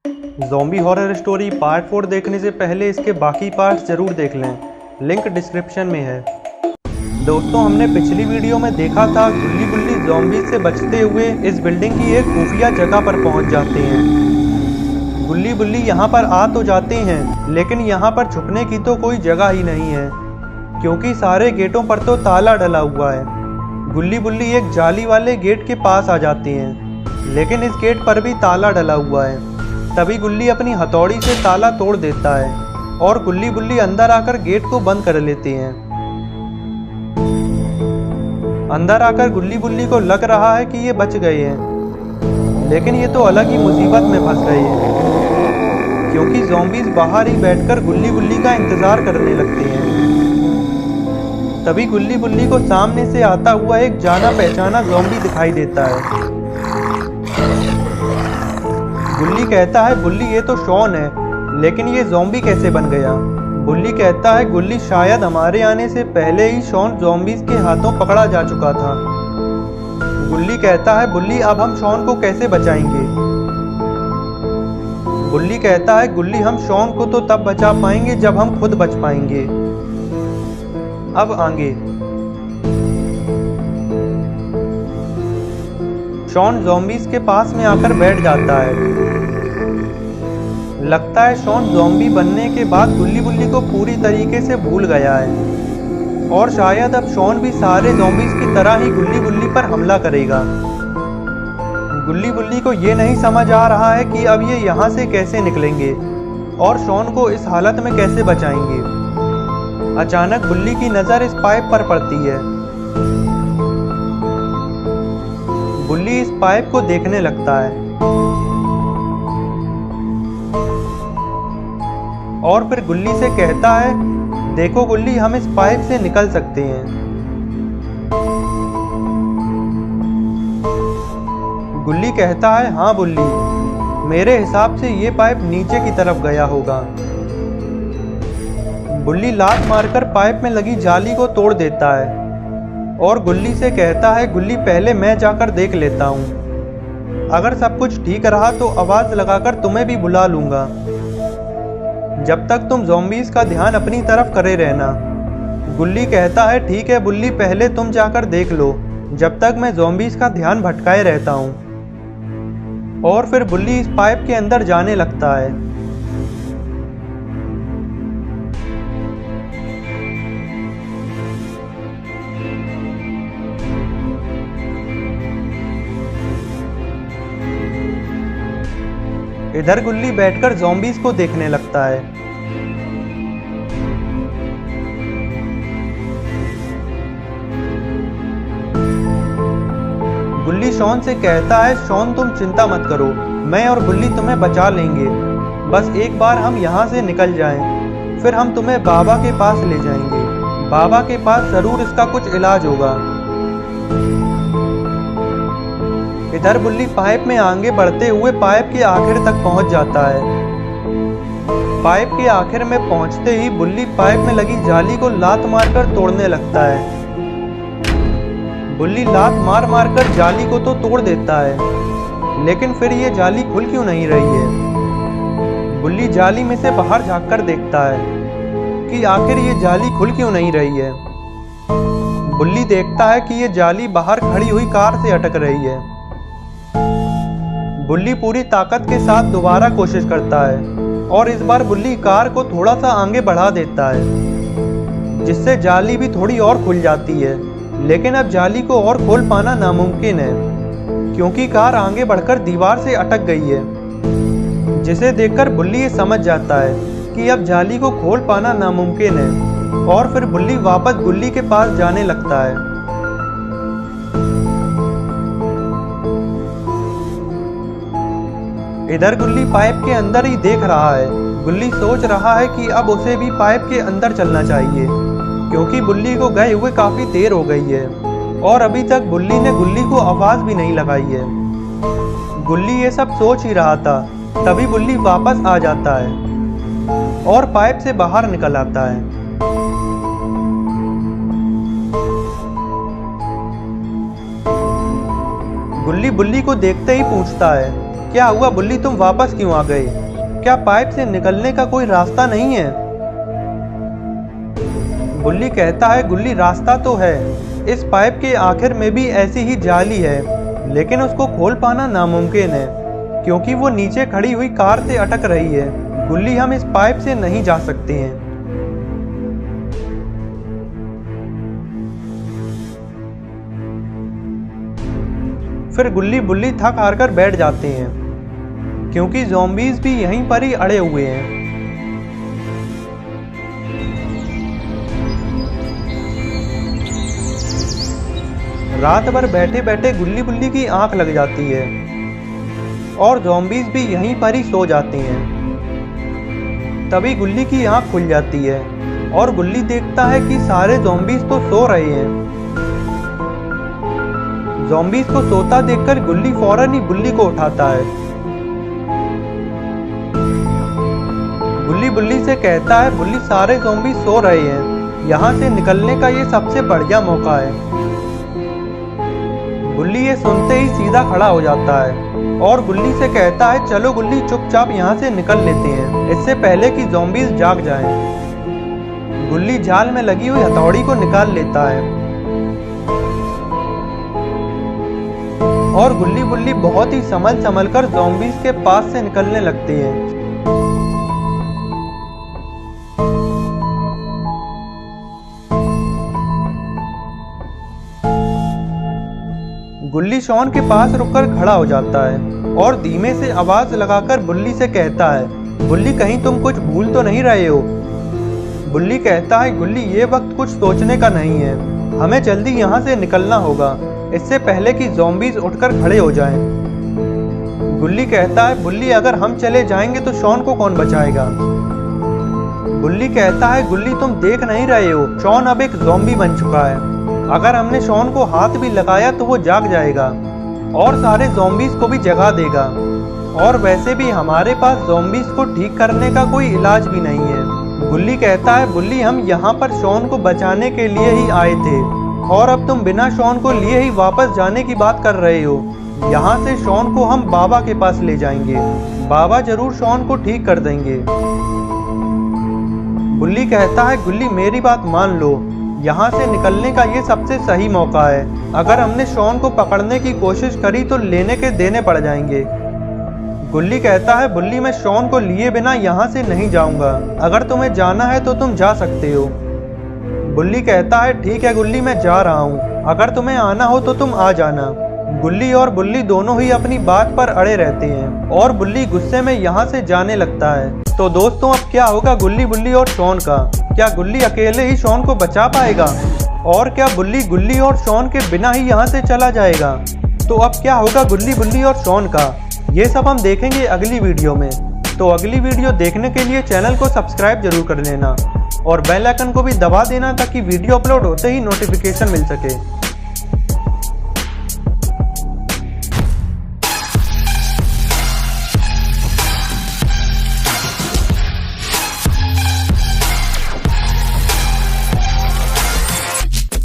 Zombie horror story part 4 देखने से पहले इसके बाकी पार्ट्स ज़रूर देख लें, लिंक डिस्क्रिप्शन में है। दोस्तों, हमने पिछली वीडियो में देखा था गुल्ली बुल्ली ज़ॉम्बी से बचते हुए इस बिल्डिंग की एक खुफिया जगह पर पहुंच जाते हैं। गुल्ली बुल्ली यहां पर आ तो जाते हैं, लेकिन यहां पर छुपने की तो कोई जगह ही नहीं है, क्योंकि सारे गेटों पर तो ताला डला हुआ है। गुल्ली बुल्ली एक जाली वाले गेट के पास आ जाते हैं, लेकिन इस गेट पर भी ताला डला हुआ है। तभी गुल्ली अपनी हथौड़ी से ताला तोड़ देता है और गुल्ली बुल्ली अंदर आकर गेट को बंद कर लेते हैं। अंदर आकर गुल्ली बुल्ली को लग रहा है कि ये बच गए हैं, लेकिन ये तो अलग ही मुसीबत में फंस गए हैं, क्योंकि ज़ॉम्बीज़ बाहर ही बैठकर गुल्ली बुल्ली का इंतजार करने लगते हैं। तभी गुल्ली बुल्ली को सामने से आता हुआ एक जाना पहचाना ज़ॉम्बी दिखाई देता है। गुल्ली कहता है, बुल्ली ये तो शॉन है, लेकिन ये ज़ॉम्बी कैसे बन गया? बुल्ली कहता है, गुल्ली शायद हमारे आने से पहले ही शॉन ज़ॉम्बीज़ के हाथों पकड़ा जा चुका था। गुल्ली कहता है, बुल्ली अब हम शॉन को कैसे बचाएंगे? बुल्ली कहता है, गुल्ली हम शॉन को तो तब बचा पाएंगे जब हम खुद बच पाएंगे। अब आगे शॉन ज़ॉम्बीज़ के पास में आकर बैठ जाता है। लगता है शॉन ज़ॉम्बी बनने के बाद गुल्ली बुल्ली को पूरी तरीके से भूल गया है, और शायद अब शॉन भी सारे ज़ॉम्बीज़ की तरह ही गुल्ली बुल्ली पर हमला करेगा। गुल्ली बुल्ली को ये नहीं समझ आ रहा है कि अब ये यहाँ से कैसे निकलेंगे और शॉन को इस हालत में कैसे बचाएंगे। अचानक बुल्ली की नज़र इस पाइप पर पड़ती है। बुल्ली इस पाइप को देखने लगता है और फिर गुल्ली से कहता है, देखो गुल्ली, हम इस पाइप से निकल सकते हैं। गुल्ली कहता है, हाँ बुल्ली, मेरे हिसाब से ये पाइप नीचे की तरफ गया होगा। बुल्ली लात मारकर पाइप में लगी जाली को तोड़ देता है और गुल्ली से कहता है, गुल्ली पहले मैं जाकर देख लेता हूँ। अगर सब कुछ ठीक रहा तो आवाज़ लगाकर तुम्हें भी बुला लूँगा। जब तक तुम ज़ॉम्बीज़ का ध्यान अपनी तरफ करे रहना। गुल्ली कहता है, ठीक है बुल्ली, पहले तुम जाकर देख लो, जब तक मैं ज़ॉम्बीज़ का ध्यान भटकाए रहता हूँ। और फिर बुल्ली इस पाइप के अंदर जाने लगता है। इधर गुल्ली बैठकर ज़ॉम्बीज़ को देखने लगता है। गुल्ली शॉन से कहता है, शॉन तुम चिंता मत करो, मैं और बुल्ली तुम्हें बचा लेंगे। बस एक बार हम यहाँ से निकल जाएं, फिर हम तुम्हें बाबा के पास ले जाएंगे। बाबा के पास ज़रूर इसका कुछ इलाज होगा। इधर बुल्ली पाइप में आगे बढ़ते हुए पाइप के आखिर तक पहुंच जाता है। पाइप के आखिर में पहुंचते ही बुल्ली पाइप में लगी जाली को लात मारकर तोड़ने लगता है। बुल्ली लात मार मारकर जाली को तो तोड़ देता है, लेकिन फिर ये जाली खुल क्यों नहीं रही है? बुल्ली जाली में से बाहर झांककर देखता है कि आखिर ये जाली खुल क्यों नहीं रही है। बुल्ली देखता है कि ये जाली बाहर खड़ी हुई कार से अटक रही है। बुल्ली पूरी ताकत के साथ दोबारा कोशिश करता है और इस बार बुल्ली कार को थोड़ा सा आगे बढ़ा देता है, जिससे जाली भी थोड़ी और खुल जाती है। लेकिन अब जाली को और खोल पाना नामुमकिन है, क्योंकि कार आगे बढ़कर दीवार से अटक गई है, जिसे देखकर बुल्ली ये समझ जाता है कि अब जाली को खोल पाना नामुमकिन है। और फिर बुल्ली वापस गुल्ली के पास जाने लगता है। इधर गुल्ली पाइप के अंदर ही देख रहा है। गुल्ली सोच रहा है कि अब उसे भी पाइप के अंदर चलना चाहिए, क्योंकि बुल्ली को गए हुए काफ़ी देर हो गई है और अभी तक बुल्ली ने गुल्ली को आवाज़ भी नहीं लगाई है। गुल्ली ये सब सोच ही रहा था, तभी बुल्ली वापस आ जाता है और पाइप से बाहर निकल आता है। गुल्ली बुल्ली को देखते ही पूछता है, क्या हुआ बुल्ली, तुम वापस क्यों आ गए? क्या पाइप से निकलने का कोई रास्ता नहीं है? बुल्ली कहता है, गुल्ली रास्ता तो है, इस पाइप के आखिर में भी ऐसी ही जाली है, लेकिन उसको खोल पाना नामुमकिन है क्योंकि वो नीचे खड़ी हुई कार से अटक रही है। गुल्ली, हम इस पाइप से नहीं जा सकते हैं। फिर गुल्ली बुल्ली थक हार कर बैठ जाते हैं क्योंकि ज़ॉम्बीज़ भी यहीं पर ही अड़े हुए हैं। रात भर बैठे बैठे गुल्ली बुल्ली की आंख लग जाती है और ज़ॉम्बीज़ भी यहीं पर ही सो जाते हैं। तभी गुल्ली की आंख खुल जाती है और गुल्ली देखता है कि सारे ज़ॉम्बीज़ तो सो रहे हैं। ज़ॉम्बीज़ को सोता देखकर गुल्ली फौरन ही बुल्ली को उठाता है। गुल्ली बुल्ली से कहता है, बुल्ली सारे ज़ॉम्बीज़ सो रहे हैं, यहाँ से निकलने का ये सबसे बढ़िया मौका है। गुल्ली ये सुनते ही सीधा खड़ा हो जाता है और गुल्ली से कहता है, चलो गुल्ली चुपचाप यहाँ से निकल लेते हैं, इससे पहले कि ज़ॉम्बीज़ जाग जाएं। गुल्ली जाल में लगी हुई हथौड़ी को निकाल लेता है और गुल्ली बुल्ली बहुत ही संभल कर ज़ॉम्बीज़ के पास से निकलने लगते हैं। गुल्ली शॉन के पास रुककर खड़ा हो जाता है और धीमे से आवाज लगाकर बुल्ली से कहता है, बुल्ली कहीं तुम कुछ भूल तो नहीं रहे हो? बुल्ली कहता है, गुल्ली ये वक्त कुछ सोचने का नहीं है, हमें जल्दी यहाँ से निकलना होगा, इससे पहले कि ज़ॉम्बीज़ उठकर खड़े हो जाएं। गुल्ली कहता है, बुल्ली अगर हम चले जाएंगे तो शॉन को कौन बचाएगा? बुल्ली कहता है, गुल्ली तुम देख नहीं रहे हो, शॉन अब एक ज़ॉम्बी बन चुका है, अगर हमने शॉन को हाथ भी लगाया तो वो जाग जाएगा और सारे ज़ॉम्बीज़ को भी जगा देगा, और वैसे भी हमारे पास ज़ॉम्बीज़ को ठीक करने का कोई इलाज भी नहीं है। गुल्ली कहता है, बुल्ली हम यहाँ पर शॉन को बचाने के लिए ही आए थे और अब तुम बिना शॉन को लिए ही वापस जाने की बात कर रहे हो। यहाँ से शॉन को हम बाबा के पास ले जाएंगे, बाबा जरूर शॉन को ठीक कर देंगे। बुल्ली कहता है, गुल्ली मेरी बात मान लो, यहाँ से निकलने का ये सबसे सही मौका है, अगर हमने शॉन को पकड़ने की कोशिश करी तो लेने के देने पड़ जाएंगे। गुल्ली कहता है, बुल्ली मैं शॉन को लिए बिना यहाँ से नहीं जाऊँगा, अगर तुम्हें जाना है तो तुम जा सकते हो। बुल्ली कहता है, ठीक है गुल्ली मैं जा रहा हूँ, अगर तुम्हें आना हो तो तुम आ जाना। गुल्ली और बुल्ली दोनों ही अपनी बात पर अड़े रहते हैं और बुल्ली गुस्से में यहाँ से जाने लगता है। तो दोस्तों अब क्या होगा गुल्ली बुल्ली और शॉन का? क्या गुल्ली अकेले ही शॉन को बचा पाएगा और क्या बुल्ली गुल्ली और शॉन के बिना ही यहाँ से चला जाएगा? तो अब क्या होगा गुल्ली बुल्ली और शॉन का, ये सब हम देखेंगे अगली वीडियो में। तो अगली वीडियो देखने के लिए चैनल को सब्सक्राइब जरूर कर लेना और बेल आइकन को भी दबा देना ताकि वीडियो अपलोड होते ही नोटिफिकेशन मिल सके।